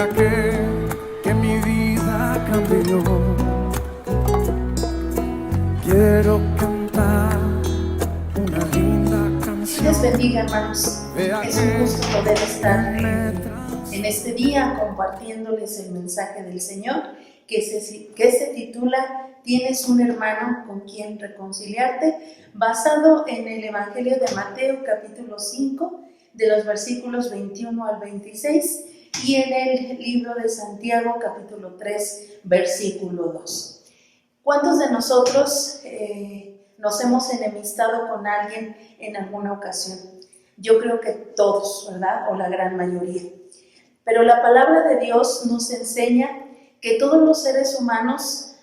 que mi vida cambió. Quiero cantar una linda canción. Dios bendiga, hermanos. Es un gusto poder estar en este día compartiéndoles el mensaje del Señor que se titula ¿Tienes un hermano con quien reconciliarte?, basado en el Evangelio de Mateo capítulo 5 de los versículos 21 al 26 y en el libro de Santiago capítulo 3 versículo 2. ¿Cuántos de nosotros nos hemos enemistado con alguien en alguna ocasión? Yo creo que todos, ¿verdad? O la gran mayoría. Pero la palabra de Dios nos enseña que todos los seres humanos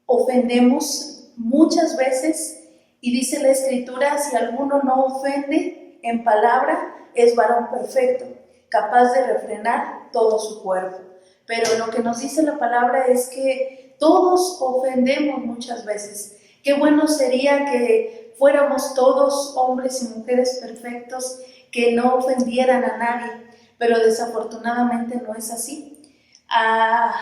ofendemos muchas veces, y dice la Escritura, si alguno no ofende en palabra, es varón perfecto, capaz de refrenar todo su cuerpo. Pero lo que nos dice la palabra es que todos ofendemos muchas veces. Qué bueno sería que fuéramos todos hombres y mujeres perfectos que no ofendieran a nadie, pero desafortunadamente no es así. A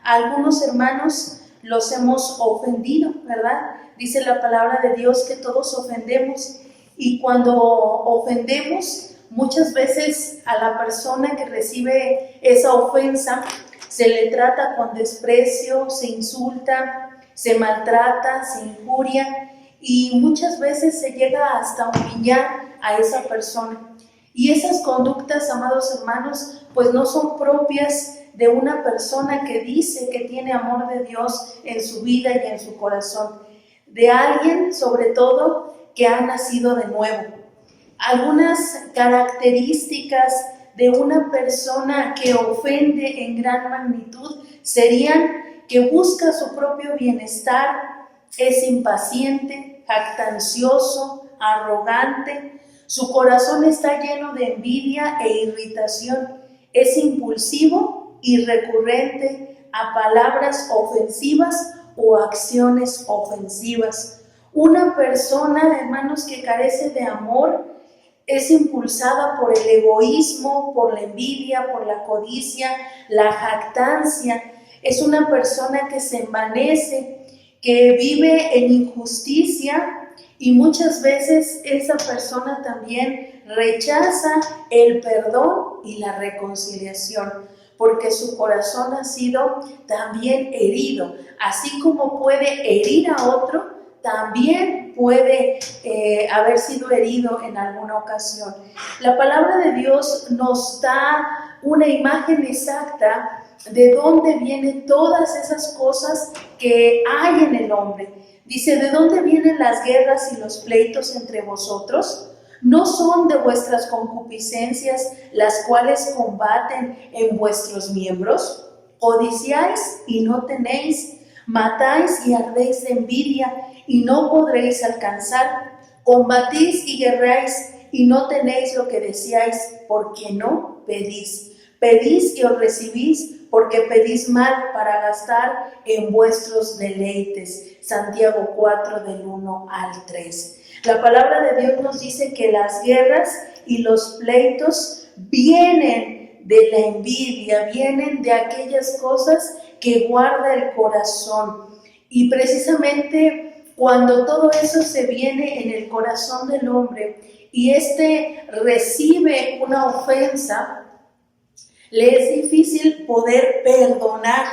algunos hermanos los hemos ofendido, ¿verdad? Dice la palabra de Dios que todos ofendemos, y cuando ofendemos, muchas veces a la persona que recibe esa ofensa se le trata con desprecio, se insulta, se maltrata, se injuria, y muchas veces se llega hasta humillar a esa persona. Y esas conductas, amados hermanos, pues no son propias de una persona que dice que tiene amor de Dios en su vida y en su corazón, de alguien sobre todo que ha nacido de nuevo. Algunas características de una persona que ofende en gran magnitud serían que busca su propio bienestar, es impaciente, jactancioso, arrogante, su corazón está lleno de envidia e irritación, es impulsivo y recurrente a palabras ofensivas o acciones ofensivas. Una persona, hermanos, que carece de amor es impulsada por el egoísmo, por la envidia, por la codicia, la jactancia. Es una persona que se envanece, que vive en injusticia, y muchas veces esa persona también rechaza el perdón y la reconciliación, porque su corazón ha sido también herido. Así como puede herir a otro, también puede haber sido herido en alguna ocasión. La palabra de Dios nos da una imagen exacta de dónde vienen todas esas cosas que hay en el hombre. Dice, ¿de dónde vienen las guerras y los pleitos entre vosotros? ¿No son de vuestras concupiscencias las cuales combaten en vuestros miembros? Codiciáis y no tenéis, matáis y ardéis de envidia y no podréis alcanzar, combatís y guerráis y no tenéis lo que deseáis, porque no pedís. Pedís y os recibís, porque pedís mal para gastar en vuestros deleites. Santiago 4, del 1 al 3. La palabra de Dios nos dice que las guerras y los pleitos vienen de la envidia, vienen de aquellas cosas que guarda el corazón. Y precisamente cuando todo eso se viene en el corazón del hombre y éste recibe una ofensa, le es difícil poder perdonar.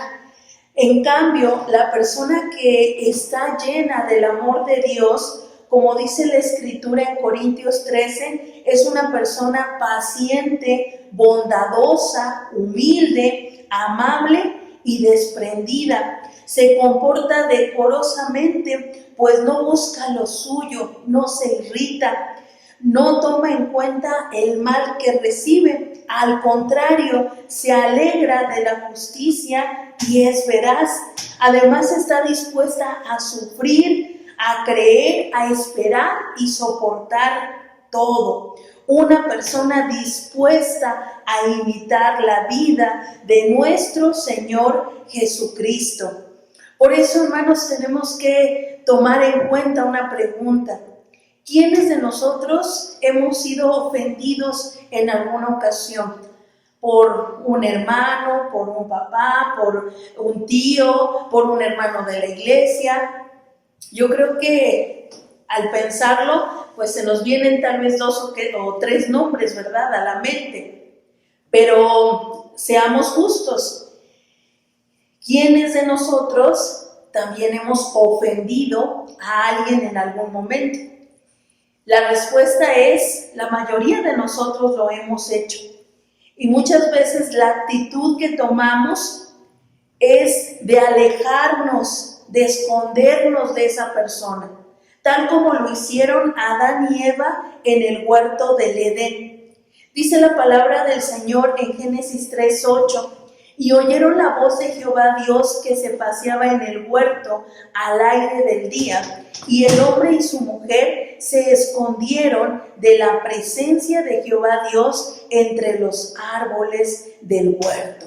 En cambio, la persona que está llena del amor de Dios, como dice la Escritura en Corintios 13, es una persona paciente, bondadosa, humilde, amable y desprendida. Se comporta decorosamente, pues no busca lo suyo, no se irrita, no toma en cuenta el mal que recibe. Al contrario, se alegra de la justicia y es veraz. Además, está dispuesta a sufrir, a creer, a esperar y soportar todo. Una persona dispuesta a imitar la vida de nuestro Señor Jesucristo. Por eso, hermanos, tenemos que tomar en cuenta una pregunta. ¿Quiénes de nosotros hemos sido ofendidos en alguna ocasión? por un hermano, por un papá, por un tío, por un hermano de la iglesia. Yo creo que al pensarlo, pues se nos vienen tal vez 2 o 3 nombres, ¿verdad?, a la mente. Pero seamos justos. ¿Quiénes de nosotros también hemos ofendido a alguien en algún momento? La respuesta es, la mayoría de nosotros lo hemos hecho. Y muchas veces la actitud que tomamos es de alejarnos, de escondernos de esa persona, tal como lo hicieron Adán y Eva en el huerto del Edén. Dice la palabra del Señor en Génesis 3:8, y oyeron la voz de Jehová Dios que se paseaba en el huerto al aire del día, y el hombre y su mujer se escondieron de la presencia de Jehová Dios entre los árboles del huerto.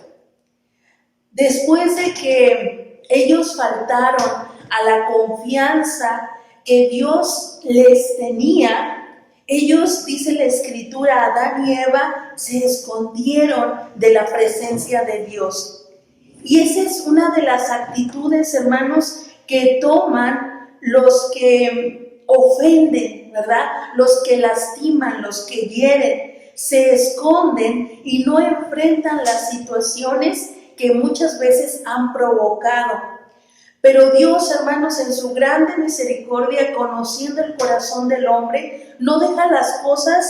Después de que ellos faltaron a la confianza que Dios les tenía, ellos, dice la Escritura, Adán y Eva se escondieron de la presencia de Dios. Y esa es una de las actitudes, hermanos, que toman los que ofenden, ¿verdad? Los que lastiman, los que hieren, se esconden y no enfrentan las situaciones que muchas veces han provocado. Pero Dios, hermanos, en su grande misericordia, conociendo el corazón del hombre, no deja las cosas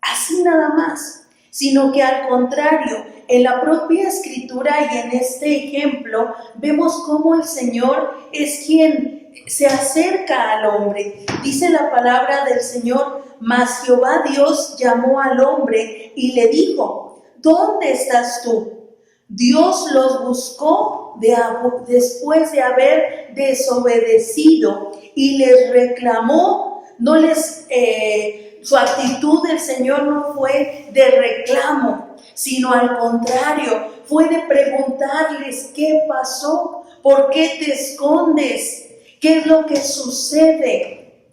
así nada más, sino que al contrario, en la propia Escritura y en este ejemplo, vemos cómo el Señor es quien se acerca al hombre. Dice la palabra del Señor, mas Jehová Dios llamó al hombre y le dijo, ¿dónde estás tú? Dios los buscó después de haber desobedecido y les reclamó. Su actitud del Señor no fue de reclamo, sino al contrario, fue de preguntarles qué pasó, por qué te escondes, qué es lo que sucede.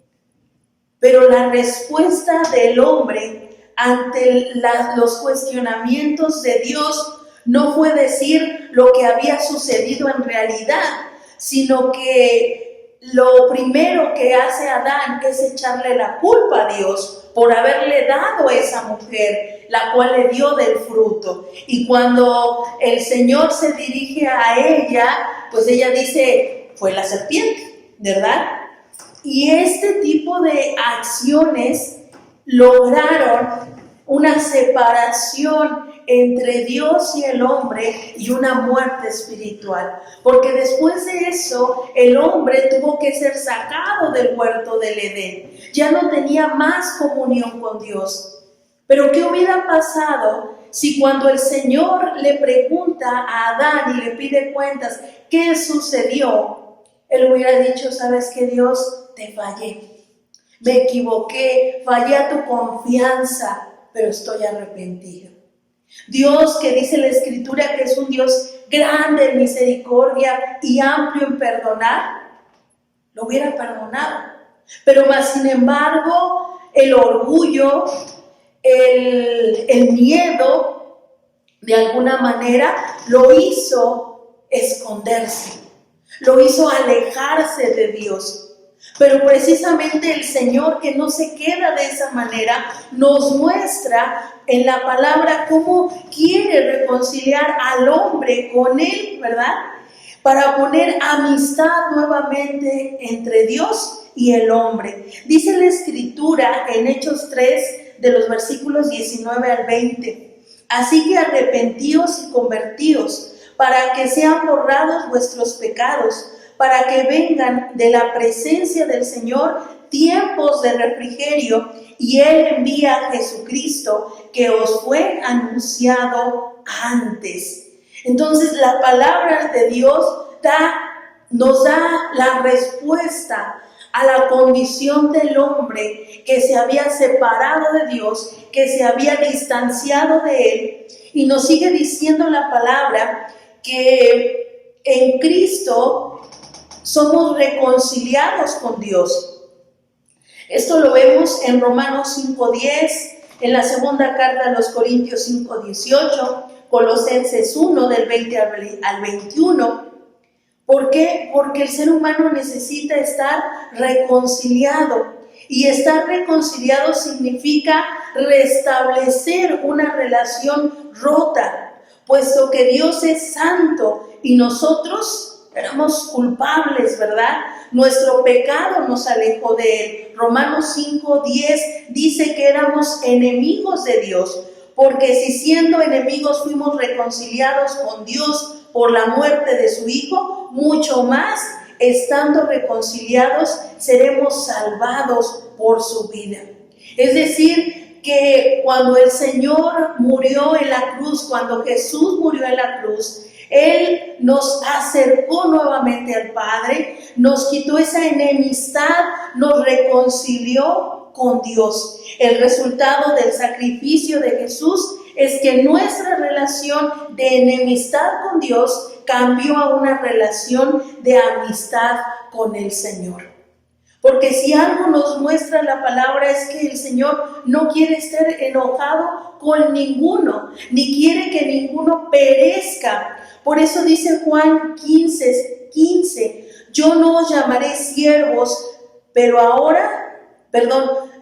Pero la respuesta del hombre ante los cuestionamientos de Dios no fue decir lo que había sucedido en realidad, sino que lo primero que hace Adán es echarle la culpa a Dios por haberle dado a esa mujer, la cual le dio del fruto. Y cuando el Señor se dirige a ella, pues ella dice, fue la serpiente, ¿verdad? Y este tipo de acciones lograron una separación entre Dios y el hombre y una muerte espiritual, porque después de eso el hombre tuvo que ser sacado del huerto del Edén, ya no tenía más comunión con Dios. Pero ¿qué hubiera pasado si cuando el Señor le pregunta a Adán y le pide cuentas qué sucedió, él hubiera dicho, ¿sabes qué, Dios? Te fallé, me equivoqué, fallé a tu confianza, pero estoy arrepentido. Dios, que dice la Escritura que es un Dios grande en misericordia y amplio en perdonar, lo hubiera perdonado. Pero más sin embargo, el orgullo, el miedo, de alguna manera, lo hizo esconderse, lo hizo alejarse de Dios. Pero precisamente el Señor, que no se queda de esa manera, nos muestra en la palabra cómo quiere reconciliar al hombre con Él, ¿verdad? Para poner amistad nuevamente entre Dios y el hombre. Dice la Escritura en Hechos 3, de los versículos 19 al 20. Así que arrepentíos y convertíos, para que sean borrados vuestros pecados, para que vengan de la presencia del Señor tiempos de refrigerio, y Él envía a Jesucristo, que os fue anunciado antes. Entonces la palabra de Dios nos da la respuesta a la condición del hombre que se había separado de Dios, que se había distanciado de Él, y nos sigue diciendo la palabra que en Cristo somos reconciliados con Dios. Esto lo vemos en Romanos 5:10, en la segunda carta a los Corintios 5:18, Colosenses 1 del 20 al 21. ¿Por qué? Porque el ser humano necesita estar reconciliado. Y estar reconciliado significa restablecer una relación rota, puesto que Dios es santo y nosotros éramos culpables, ¿verdad? Nuestro pecado nos alejó de Él. Romanos 5:10 dice que éramos enemigos de Dios, porque si siendo enemigos fuimos reconciliados con Dios por la muerte de su Hijo, mucho más, estando reconciliados, seremos salvados por su vida. Es decir, que cuando el Señor murió en la cruz, cuando Jesús murió en la cruz, Él nos acercó nuevamente al Padre, nos quitó esa enemistad, nos reconcilió con Dios. El resultado del sacrificio de Jesús es que nuestra relación de enemistad con Dios cambió a una relación de amistad con el Señor. Porque si algo nos muestra la palabra es que el Señor no quiere estar enojado con ninguno, ni quiere que ninguno perezca. Por eso dice Juan 15:15, yo no os llamaré siervos,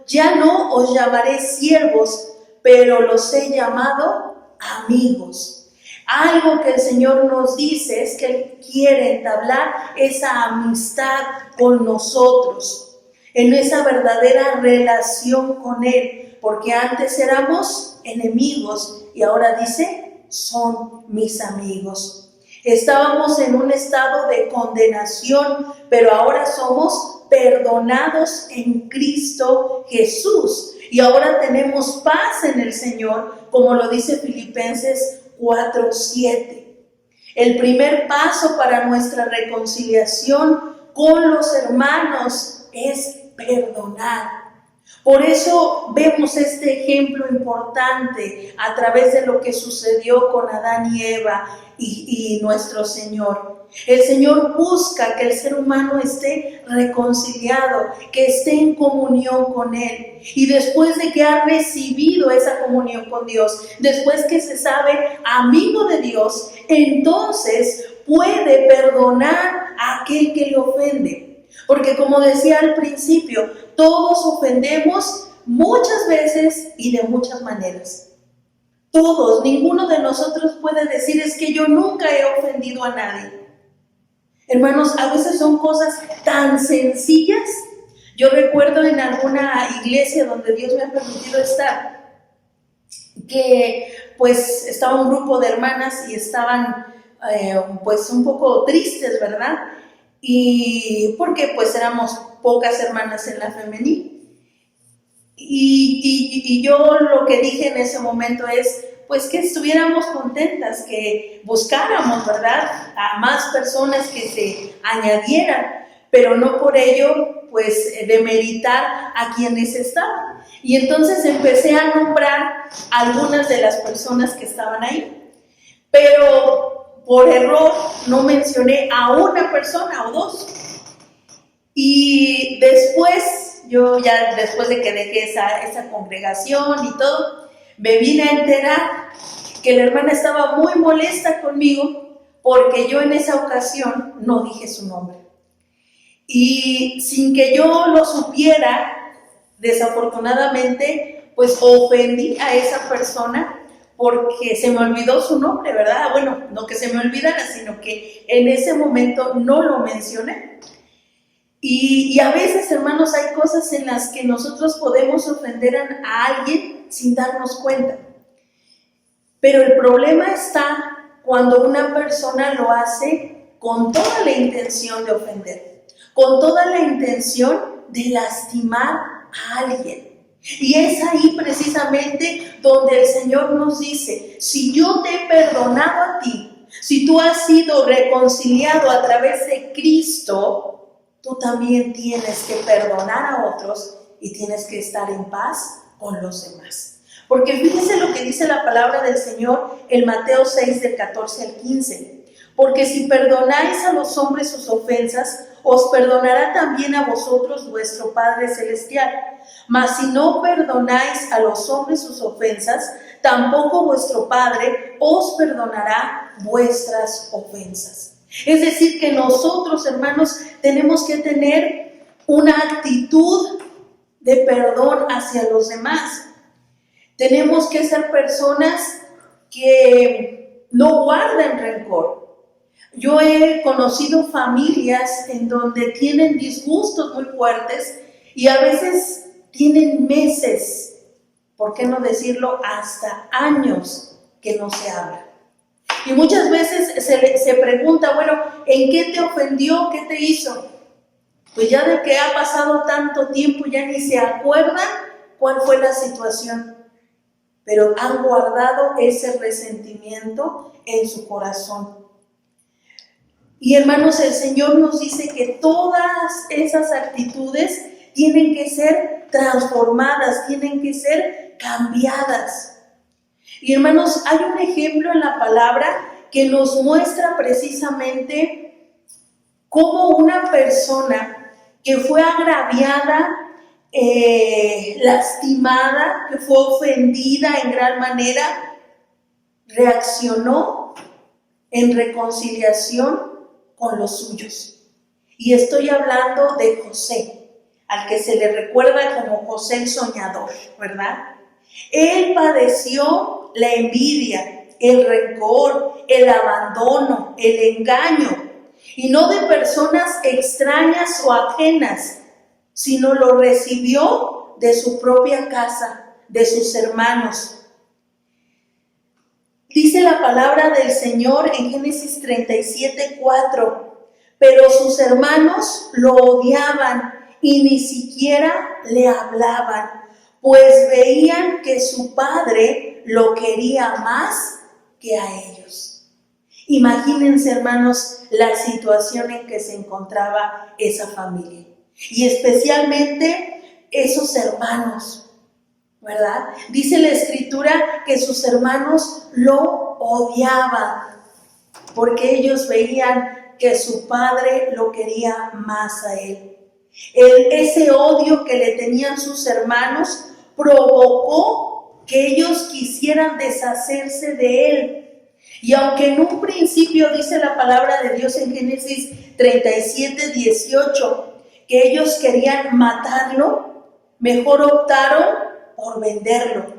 ya no os llamaré siervos, pero los he llamado amigos. Algo que el Señor nos dice es que Él quiere entablar esa amistad con nosotros, en esa verdadera relación con Él, porque antes éramos enemigos y ahora dice, son mis amigos. Estábamos en un estado de condenación, pero ahora somos perdonados en Cristo Jesús. Y ahora tenemos paz en el Señor, como lo dice Filipenses 4:7. El primer paso para nuestra reconciliación con los hermanos es perdonar. Por eso vemos este ejemplo importante a través de lo que sucedió con Adán y Eva y nuestro Señor. El Señor busca que el ser humano esté reconciliado, que esté en comunión con Él. Y después de que ha recibido esa comunión con Dios, después que se sabe amigo de Dios, entonces puede perdonar a aquel que le ofende. Porque como decía al principio, todos ofendemos muchas veces y de muchas maneras. Todos, ninguno de nosotros puede decir es que yo nunca he ofendido a nadie. Hermanos, a veces son cosas tan sencillas. Yo recuerdo en alguna iglesia donde Dios me ha permitido estar, que pues estaba un grupo de hermanas y estaban pues un poco tristes, ¿verdad? Y porque pues éramos pocas hermanas en la femenil. Y yo lo que dije en ese momento es, pues que estuviéramos contentas, que buscáramos, ¿verdad?, a más personas que se añadieran, pero no por ello, pues, demeritar a quienes estaban. Y entonces empecé a nombrar algunas de las personas que estaban ahí, pero por error no mencioné a una persona o dos. Y después, yo ya después de que dejé esa congregación y todo, me vine a enterar que la hermana estaba muy molesta conmigo porque yo en esa ocasión no dije su nombre. Y sin que yo lo supiera, desafortunadamente, pues ofendí a esa persona porque se me olvidó su nombre, ¿verdad? Bueno, no que se me olvidara, sino que en ese momento no lo mencioné. Y a veces, hermanos, hay cosas en las que nosotros podemos ofender a alguien sin darnos cuenta. Pero el problema está cuando una persona lo hace con toda la intención de ofender, con toda la intención de lastimar a alguien. Y es ahí precisamente donde el Señor nos dice, si yo te he perdonado a ti, si tú has sido reconciliado a través de Cristo, tú también tienes que perdonar a otros y tienes que estar en paz con los demás. Porque fíjense lo que dice la palabra del Señor en Mateo 6, del 14 al 15. Porque si perdonáis a los hombres sus ofensas, os perdonará también a vosotros vuestro Padre Celestial. Mas si no perdonáis a los hombres sus ofensas, tampoco vuestro Padre os perdonará vuestras ofensas. Es decir, que nosotros, hermanos, tenemos que tener una actitud de perdón hacia los demás. Tenemos que ser personas que no guarden rencor. Yo he conocido familias en donde tienen disgustos muy fuertes y a veces tienen meses, ¿por qué no decirlo? Hasta años que no se hablan. Y muchas veces se pregunta, bueno, ¿en qué te ofendió? ¿Qué te hizo? Pues ya de que ha pasado tanto tiempo ya ni se acuerdan cuál fue la situación. Pero han guardado ese resentimiento en su corazón. Y hermanos, el Señor nos dice que todas esas actitudes tienen que ser transformadas, tienen que ser cambiadas. Y hermanos, hay un ejemplo en la palabra que nos muestra precisamente cómo una persona que fue agraviada, lastimada, que fue ofendida en gran manera, reaccionó en reconciliación con los suyos. Y estoy hablando de José, al que se le recuerda como José el soñador, ¿verdad? Él padeció la envidia, el rencor, el abandono, el engaño, y no de personas extrañas o ajenas, sino lo recibió de su propia casa, de sus hermanos. Dice la palabra del Señor en Génesis 37:4, pero sus hermanos lo odiaban y ni siquiera le hablaban, pues veían que su padre lo quería más que a ellos. Imagínense, hermanos, la situación en que se encontraba esa familia y especialmente esos hermanos, ¿verdad? Dice la Escritura que sus hermanos lo odiaban porque ellos veían que su padre lo quería más a él. Ese odio que le tenían sus hermanos provocó que ellos quisieran deshacerse de él. Y aunque en un principio dice la palabra de Dios en Génesis 37:18 que ellos querían matarlo, mejor optaron por venderlo.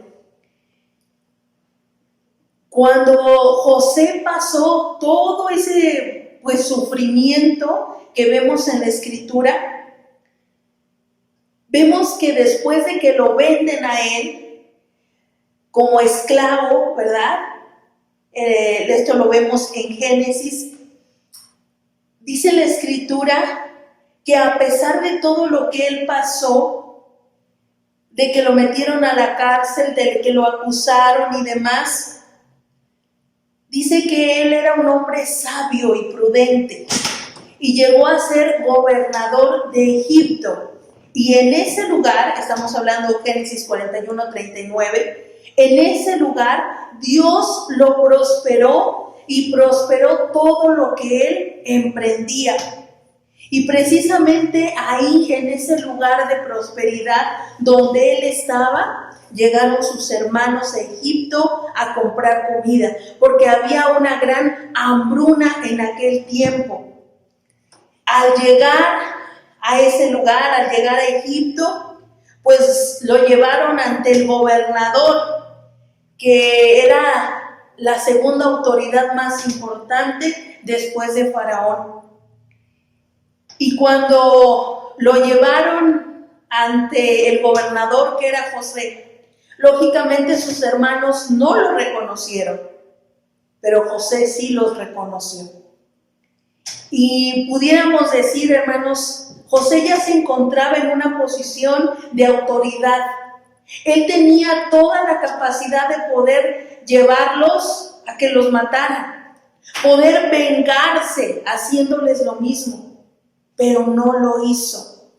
Cuando José pasó todo ese sufrimiento que vemos en la Escritura, vemos que después de que lo venden a él como esclavo, ¿verdad? Esto lo vemos en Génesis. Dice la Escritura que a pesar de todo lo que él pasó, de que lo metieron a la cárcel, de que lo acusaron y demás, dice que él era un hombre sabio y prudente y llegó a ser gobernador de Egipto. Y en ese lugar, estamos hablando de Génesis 41:39, en ese lugar Dios lo prosperó y prosperó todo lo que él emprendía. Y precisamente ahí, en ese lugar de prosperidad donde él estaba, llegaron sus hermanos a Egipto a comprar comida, porque había una gran hambruna en aquel tiempo. Al llegar a ese lugar, al llegar a Egipto, pues lo llevaron ante el gobernador, que era la segunda autoridad más importante después de Faraón. Y cuando lo llevaron ante el gobernador, que era José, lógicamente sus hermanos no lo reconocieron, pero José sí los reconoció. Y pudiéramos decir, hermanos, José ya se encontraba en una posición de autoridad. Él tenía toda la capacidad de poder llevarlos a que los mataran, poder vengarse haciéndoles lo mismo. Pero no lo hizo,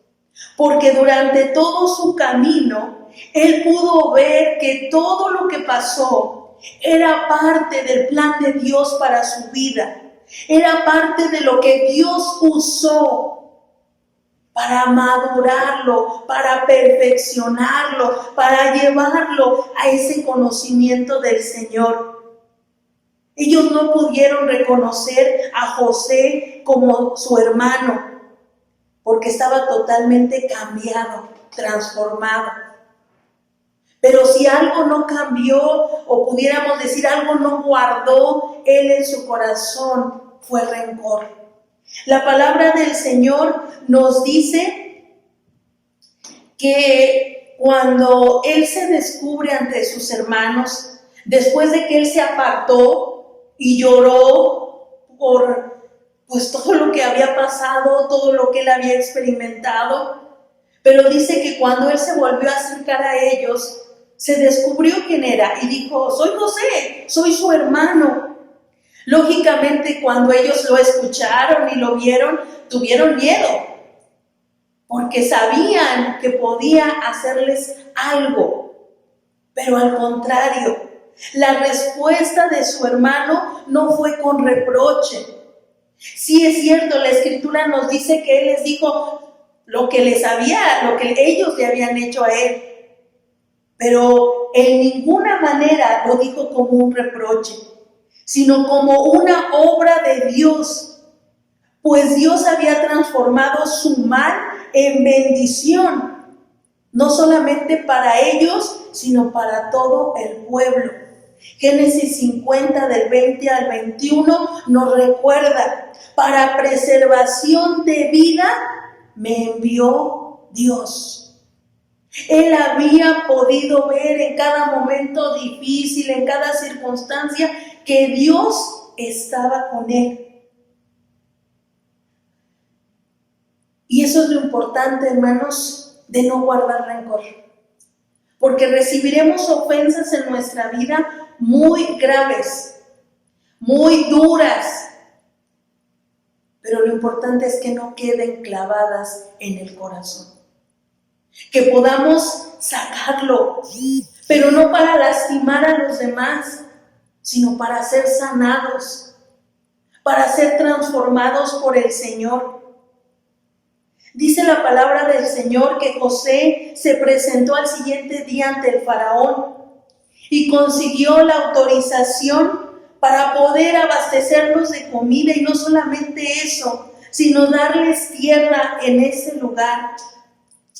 porque durante todo su camino, él pudo ver que todo lo que pasó era parte del plan de Dios para su vida, era parte de lo que Dios usó para madurarlo, para perfeccionarlo, para llevarlo a ese conocimiento del Señor. Ellos no pudieron reconocer a José como su hermano, porque estaba totalmente cambiado, transformado. Pero si algo no cambió, o pudiéramos decir algo no guardó él en su corazón, fue rencor. La palabra del Señor nos dice que cuando él se descubre ante sus hermanos, después de que él se apartó y lloró por todo lo que había pasado, todo lo que él había experimentado, pero dice que cuando él se volvió a acercar a ellos, se descubrió quién era y dijo: soy José, soy su hermano. Lógicamente, cuando ellos lo escucharon y lo vieron, tuvieron miedo, porque sabían que podía hacerles algo. Pero al contrario, la respuesta de su hermano no fue con reproche. Sí, es cierto, la Escritura nos dice que él les dijo lo que ellos le habían hecho a él, pero en ninguna manera lo dijo como un reproche, sino como una obra de Dios, pues Dios había transformado su mal en bendición, no solamente para ellos, sino para todo el pueblo. Génesis 50 del 20 al 21 nos recuerda: para preservación de vida me envió Dios. Él había podido ver en cada momento difícil, en cada circunstancia, que Dios estaba con él. Y eso es lo importante, hermanos, de no guardar rencor. Porque recibiremos ofensas en nuestra vida muy graves, muy duras. Pero lo importante es que no queden clavadas en el corazón. Que podamos sacarlo, pero no para lastimar a los demás, sino para ser sanados, para ser transformados por el Señor. Dice la palabra del Señor que José se presentó al siguiente día ante el faraón y consiguió la autorización para poder abastecerlos de comida, y no solamente eso, sino darles tierra en ese lugar.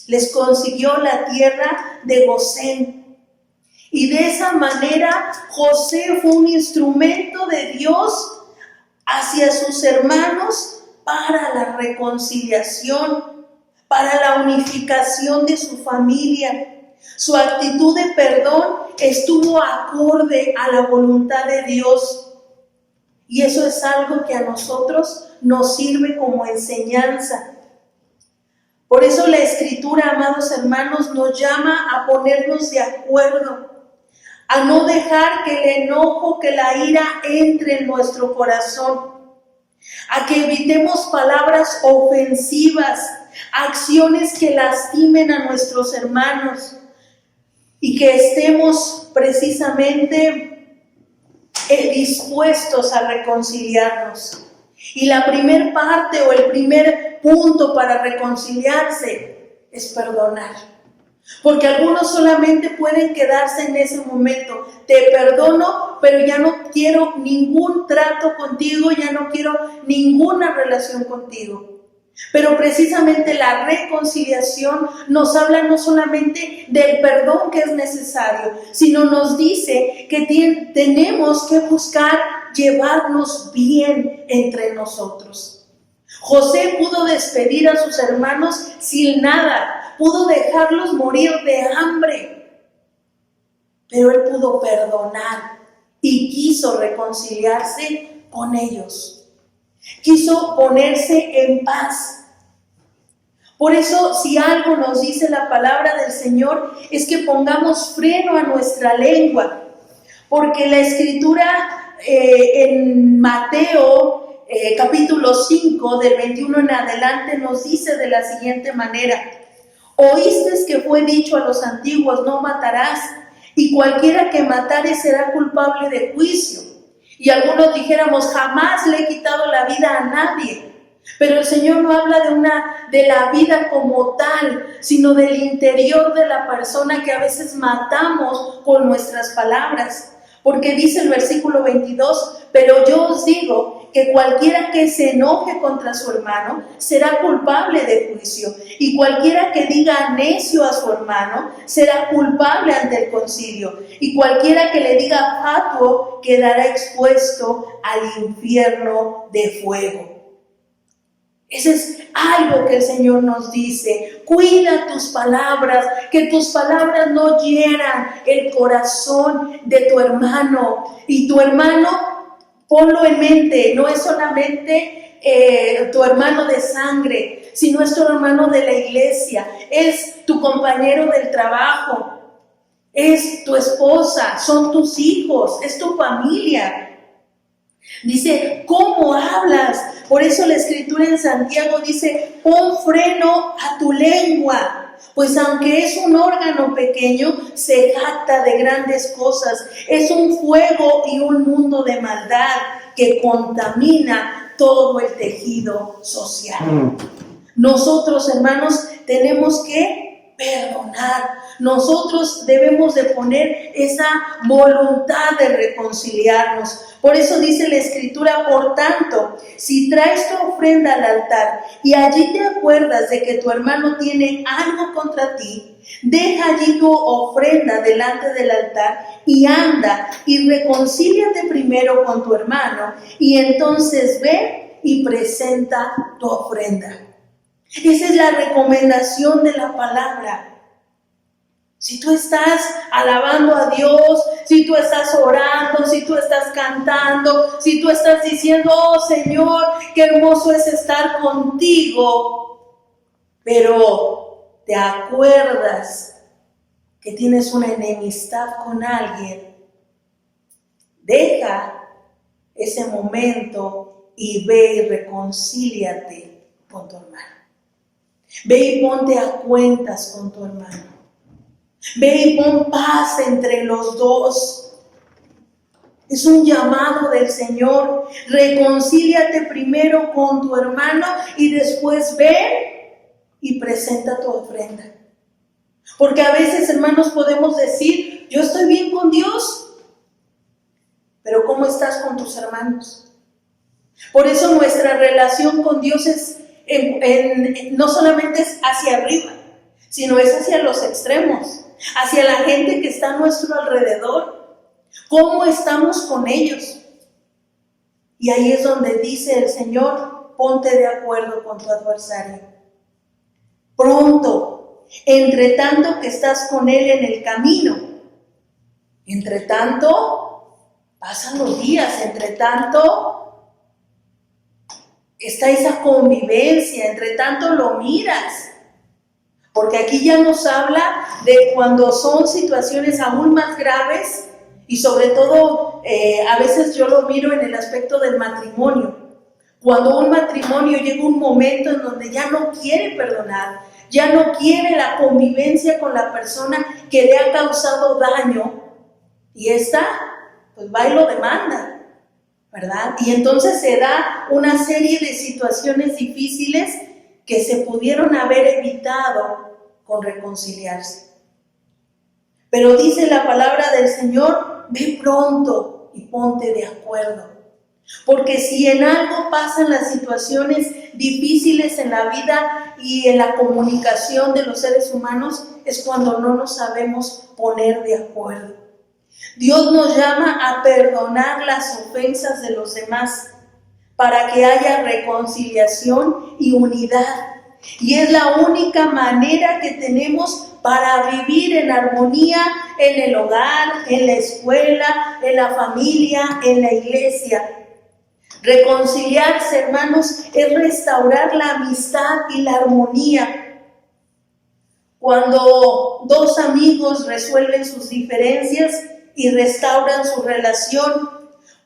Les consiguió la tierra de Gosén. Y de esa manera José fue un instrumento de Dios hacia sus hermanos para la reconciliación, para la unificación de su familia. Su actitud de perdón estuvo acorde a la voluntad de Dios. Y eso es algo que a nosotros nos sirve como enseñanza. Por eso la Escritura, amados hermanos, nos llama a ponernos de acuerdo, a no dejar que el enojo, que la ira entre en nuestro corazón, a que evitemos palabras ofensivas, acciones que lastimen a nuestros hermanos, y que estemos precisamente dispuestos a reconciliarnos. Y la primer parte o el primer punto para reconciliarse es perdonar. Porque algunos solamente pueden quedarse en ese momento: te perdono, pero ya no quiero ningún trato contigo, ya no quiero ninguna relación contigo. Pero precisamente la reconciliación nos habla no solamente del perdón que es necesario, sino nos dice que tenemos que buscar llevarnos bien entre nosotros. José pudo despedir a sus hermanos sin nada, pudo dejarlos morir de hambre, pero él pudo perdonar y quiso reconciliarse con ellos. Quiso ponerse en paz. Por eso, si algo nos dice la palabra del Señor, es que pongamos freno a nuestra lengua. Porque la Escritura en Mateo capítulo 5, del 21 en adelante, nos dice de la siguiente manera: oísteis que fue dicho a los antiguos: no matarás, y cualquiera que matare será culpable de juicio. Y algunos dijéramos: jamás le he quitado la vida a nadie. Pero el Señor no habla de la vida como tal, sino del interior de la persona que a veces matamos con nuestras palabras. Porque dice el versículo 22, pero yo os digo que cualquiera que se enoje contra su hermano será culpable de juicio, y cualquiera que diga necio a su hermano será culpable ante el concilio, y cualquiera que le diga fatuo quedará expuesto al infierno de fuego. Eso es algo que el Señor nos dice. Cuida tus palabras, que tus palabras no hieran el corazón de tu hermano. Y tu hermano, ponlo en mente, no es solamente tu hermano de sangre, sino es tu hermano de la iglesia, es tu compañero del trabajo, es tu esposa, son tus hijos, es tu familia. Dice, ¿cómo hablas? Por eso la escritura en Santiago dice, pon freno a tu lengua, pues aunque es un órgano pequeño, se jacta de grandes cosas. Es un fuego y un mundo de maldad que contamina todo el tejido social. Nosotros, hermanos, tenemos que perdonar. Nosotros debemos de poner esa voluntad de reconciliarnos. Por eso dice la escritura, por tanto, si traes tu ofrenda al altar y allí te acuerdas de que tu hermano tiene algo contra ti, deja allí tu ofrenda delante del altar y anda y reconcíliate primero con tu hermano y entonces ve y presenta tu ofrenda. Esa es la recomendación de la palabra. Si tú estás alabando a Dios, si tú estás orando, si tú estás cantando, si tú estás diciendo, oh Señor, qué hermoso es estar contigo, pero te acuerdas que tienes una enemistad con alguien, deja ese momento y ve y reconcíliate con tu hermano. Ve y ponte a cuentas con tu hermano. Ve y pon paz entre los dos. Es un llamado del Señor. Reconcíliate primero con tu hermano y después ve y presenta tu ofrenda. Porque a veces, hermanos, podemos decir, yo estoy bien con Dios, pero ¿cómo estás con tus hermanos? Por eso nuestra relación con Dios es no solamente es hacia arriba, sino es hacia los extremos, hacia la gente que está a nuestro alrededor. ¿Cómo estamos con ellos? Y ahí es donde dice el Señor, ponte de acuerdo con tu adversario. Pronto, entre tanto que estás con él en el camino. Entre tanto, pasan los días, entre tanto está esa convivencia, entre tanto lo miras. Porque aquí ya nos habla de cuando son situaciones aún más graves y sobre todo a veces yo lo miro en el aspecto del matrimonio. Cuando un matrimonio llega un momento en donde ya no quiere perdonar, ya no quiere la convivencia con la persona que le ha causado daño y esta pues va y lo demanda, ¿verdad? Y entonces se da una serie de situaciones difíciles que se pudieron haber evitado con reconciliarse. Pero dice la palabra del Señor, ve pronto y ponte de acuerdo. Porque si en algo pasan las situaciones difíciles en la vida y en la comunicación de los seres humanos, es cuando no nos sabemos poner de acuerdo. Dios nos llama a perdonar las ofensas de los demás para que haya reconciliación y unidad. Y es la única manera que tenemos para vivir en armonía en el hogar, en la escuela, en la familia, en la iglesia. Reconciliarse, hermanos, es restaurar la amistad y la armonía. Cuando dos amigos resuelven sus diferencias y restauran su relación,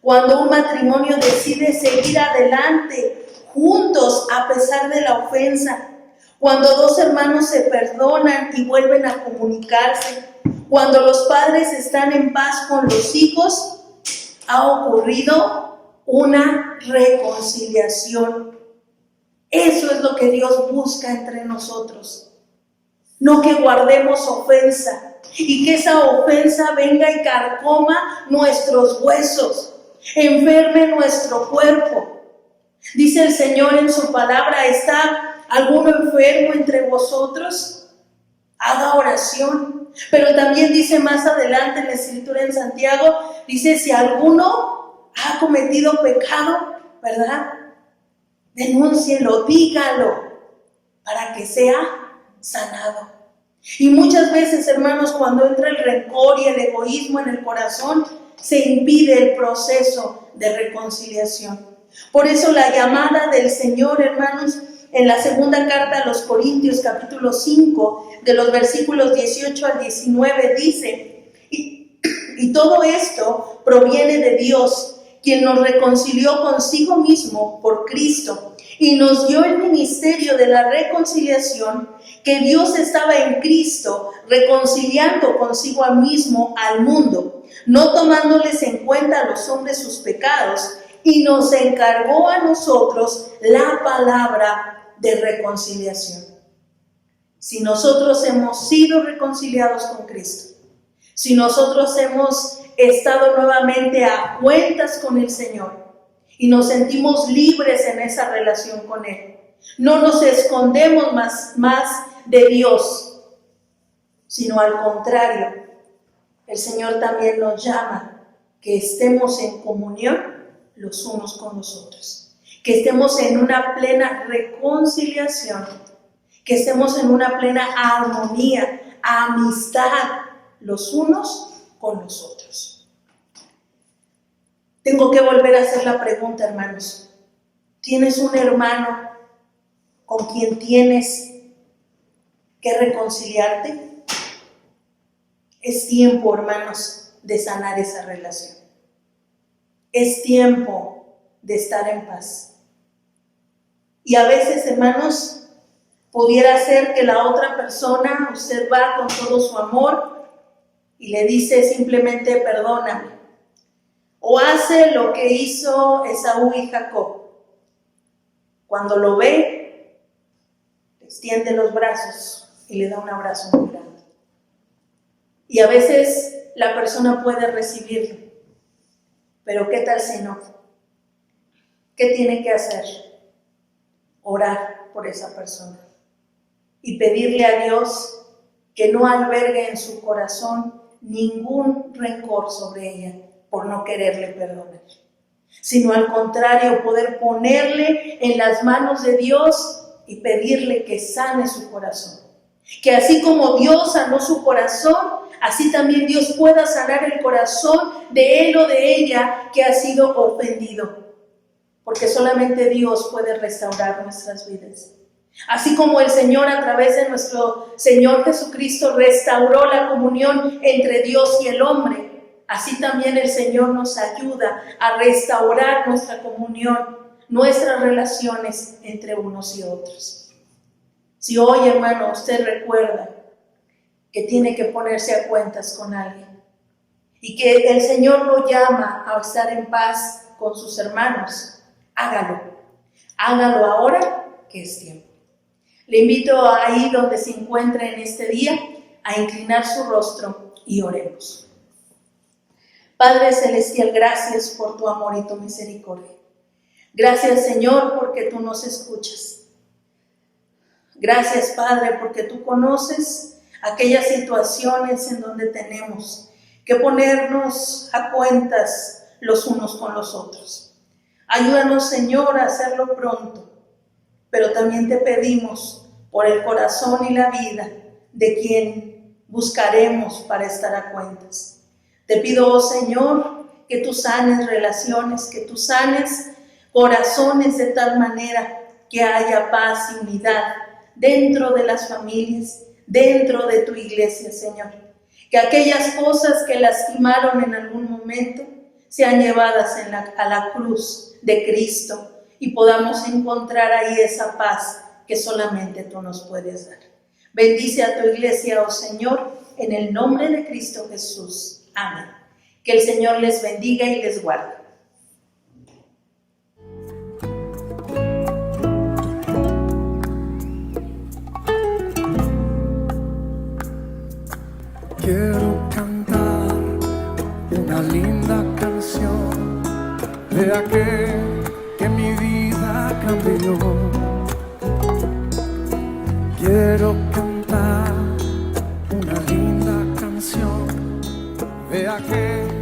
cuando un matrimonio decide seguir adelante juntos a pesar de la ofensa, cuando dos hermanos se perdonan y vuelven a comunicarse, cuando los padres están en paz con los hijos, ha ocurrido una reconciliación. Eso es lo que Dios busca entre nosotros. No que guardemos ofensa y que esa ofensa venga y carcoma nuestros huesos, enferme nuestro cuerpo. Dice el Señor en su palabra: ¿está alguno enfermo entre vosotros? Haga oración. Pero también dice más adelante en la Escritura en Santiago, dice: si alguno ha cometido pecado, ¿verdad? Denúncielo, dígalo, para que sea sanado. Y muchas veces, hermanos, cuando entra el rencor y el egoísmo en el corazón, se impide el proceso de reconciliación. Por eso la llamada del Señor, hermanos, en la segunda carta a los Corintios, capítulo 5, de los versículos 18 al 19, dice: y todo esto proviene de Dios, quien nos reconcilió consigo mismo por Cristo y nos dio el ministerio de la reconciliación, que Dios estaba en Cristo reconciliando consigo mismo al mundo, no tomándoles en cuenta a los hombres sus pecados, y nos encargó a nosotros la palabra de reconciliación. Si nosotros hemos sido reconciliados con Cristo, si nosotros hemos estado nuevamente a cuentas con el Señor y nos sentimos libres en esa relación con Él, no nos escondemos más de Dios, sino al contrario, el Señor también nos llama que estemos en comunión los unos con los otros, que estemos en una plena reconciliación, que estemos en una plena armonía, amistad los unos con los otros. Tengo que volver a hacer la pregunta, hermanos. ¿Tienes un hermano con quien tienes que reconciliarte? Es tiempo, hermanos, de sanar esa relación. Es tiempo de estar en paz. Y a veces, hermanos, pudiera ser que la otra persona, usted va con todo su amor y le dice simplemente: perdóname. O hace lo que hizo Esaú y Jacob. Cuando lo ve, le extiende los brazos y le da un abrazo muy grande. Y a veces la persona puede recibirlo, pero ¿qué tal si no? ¿Qué tiene que hacer? Orar por esa persona y pedirle a Dios que no albergue en su corazón ningún rencor sobre ella por no quererle perdonar, sino al contrario, poder ponerle en las manos de Dios y pedirle que sane su corazón. Que así como Dios sanó su corazón, así también Dios pueda sanar el corazón de él o de ella que ha sido ofendido. Porque solamente Dios puede restaurar nuestras vidas. Así como el Señor, a través de nuestro Señor Jesucristo, restauró la comunión entre Dios y el hombre, así también el Señor nos ayuda a restaurar nuestra comunión, nuestras relaciones entre unos y otros. Si hoy, hermano, usted recuerda que tiene que ponerse a cuentas con alguien y que el Señor lo llama a estar en paz con sus hermanos, hágalo. Hágalo ahora que es tiempo. Le invito ahí donde se encuentre en este día a inclinar su rostro y oremos. Padre Celestial, gracias por tu amor y tu misericordia. Gracias, Señor, porque tú nos escuchas. Gracias, Padre, porque tú conoces aquellas situaciones en donde tenemos que ponernos a cuentas los unos con los otros. Ayúdanos, Señor, a hacerlo pronto, pero también te pedimos por el corazón y la vida de quien buscaremos para estar a cuentas. Te pido, oh Señor, que tú sanes relaciones, que tú sanes corazones de tal manera que haya paz y unidad dentro de las familias, dentro de tu iglesia, Señor. Que aquellas cosas que lastimaron en algún momento sean llevadas a la cruz de Cristo y podamos encontrar ahí esa paz que solamente tú nos puedes dar. Bendice a tu iglesia, oh Señor, en el nombre de Cristo Jesús. Amén. Que el Señor les bendiga y les guarde. quiero cantar una linda canción de aquel que mi vida cambió. Quiero cantar una linda canción de aquel